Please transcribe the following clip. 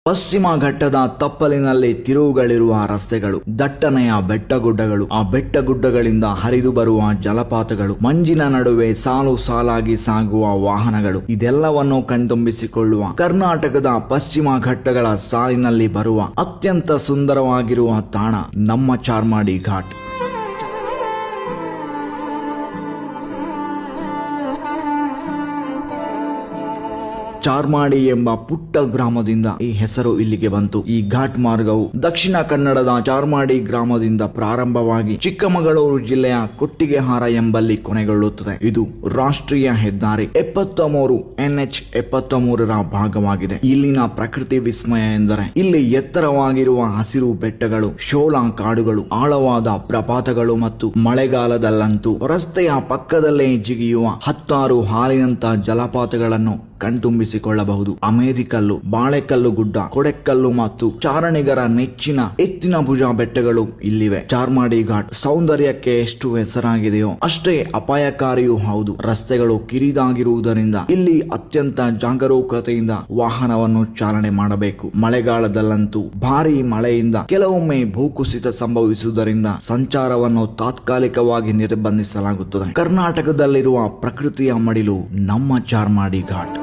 ಪಶ್ಚಿಮ ಘಟ್ಟದ ತಪ್ಪಲಿನಲ್ಲಿ ತಿರುವುಗಳಿರುವ ರಸ್ತೆಗಳು, ದಟ್ಟನೆಯ ಬೆಟ್ಟಗುಡ್ಡಗಳು, ಆ ಬೆಟ್ಟಗುಡ್ಡಗಳಿಂದ ಹರಿದು ಬರುವ ಜಲಪಾತಗಳು, ಮಂಜಿನ ನಡುವೆ ಸಾಲು ಸಾಲಾಗಿ ಸಾಗುವ ವಾಹನಗಳು, ಇದೆಲ್ಲವನ್ನು ಕಣ್ತುಂಬಿಸಿಕೊಳ್ಳುವ ಕರ್ನಾಟಕದ ಪಶ್ಚಿಮ ಘಟ್ಟಗಳ ಸಾಲಿನಲ್ಲಿ ಬರುವ ಅತ್ಯಂತ ಸುಂದರವಾಗಿರುವ ತಾಣ ನಮ್ಮ ಚಾರ್ಮಾಡಿ ಘಾಟ್. ಚಾರ್ಮಾಡಿ ಎಂಬ ಪುಟ್ಟ ಗ್ರಾಮದಿಂದ ಈ ಹೆಸರು ಇಲ್ಲಿಗೆ ಬಂತು. ಈ ಘಾಟ್ ಮಾರ್ಗವು ದಕ್ಷಿಣ ಕನ್ನಡದ ಚಾರ್ಮಾಡಿ ಗ್ರಾಮದಿಂದ ಪ್ರಾರಂಭವಾಗಿ ಚಿಕ್ಕಮಗಳೂರು ಜಿಲ್ಲೆಯ ಕೊಟ್ಟಿಗೆಹಾರ ಎಂಬಲ್ಲಿ ಕೊನೆಗೊಳ್ಳುತ್ತದೆ. ಇದು ರಾಷ್ಟ್ರೀಯ ಹೆದ್ದಾರಿ 73 NH 73ರ ಭಾಗವಾಗಿದೆ. ಇಲ್ಲಿನ ಪ್ರಕೃತಿ ವಿಸ್ಮಯ ಎಂದರೆ ಇಲ್ಲಿ ಎತ್ತರವಾಗಿರುವ ಹಸಿರು ಬೆಟ್ಟಗಳು, ಶೋಲಾ ಕಾಡುಗಳು, ಆಳವಾದ ಪ್ರಪಾತಗಳು ಮತ್ತು ಮಳೆಗಾಲದಲ್ಲಂತೂ ರಸ್ತೆಯ ಪಕ್ಕದಲ್ಲೇ ಜಿಗಿಯುವ 10 ಹಾಲಿನಂತ ಜಲಪಾತಗಳನ್ನು ಕಣ್ತುಂಬಿಸಿಕೊಳ್ಳಬಹುದು. ಅಮೇಧಿಕಲ್ಲು, ಬಾಳೆಕಲ್ಲು ಗುಡ್ಡ, ಕೊಡೆಕಲ್ಲು ಮತ್ತು ಚಾರಣಿಗರ ನೆಚ್ಚಿನ ಎತ್ತಿನ ಭುಜ ಬೆಟ್ಟಗಳು ಇಲ್ಲಿವೆ. ಚಾರ್ಮಾಡಿ ಘಾಟ್ ಸೌಂದರ್ಯಕ್ಕೆ ಎಷ್ಟು ಹೆಸರಾಗಿದೆಯೋ ಅಷ್ಟೇ ಅಪಾಯಕಾರಿಯೂ ಹೌದು. ರಸ್ತೆಗಳು ಕಿರಿದಾಗಿರುವುದರಿಂದ ಇಲ್ಲಿ ಅತ್ಯಂತ ಜಾಗರೂಕತೆಯಿಂದ ವಾಹನವನ್ನು ಚಾಲನೆ ಮಾಡಬೇಕು. ಮಳೆಗಾಲದಲ್ಲಂತೂ ಭಾರೀ ಮಳೆಯಿಂದ ಕೆಲವೊಮ್ಮೆ ಭೂಕುಸಿತ ಸಂಭವಿಸುವುದರಿಂದ ಸಂಚಾರವನ್ನು ತಾತ್ಕಾಲಿಕವಾಗಿ ನಿರ್ಬಂಧಿಸಲಾಗುತ್ತದೆ. ಕರ್ನಾಟಕದಲ್ಲಿರುವ ಪ್ರಕೃತಿಯ ಮಡಿಲು ನಮ್ಮ ಚಾರ್ಮಾಡಿ ಘಾಟ್.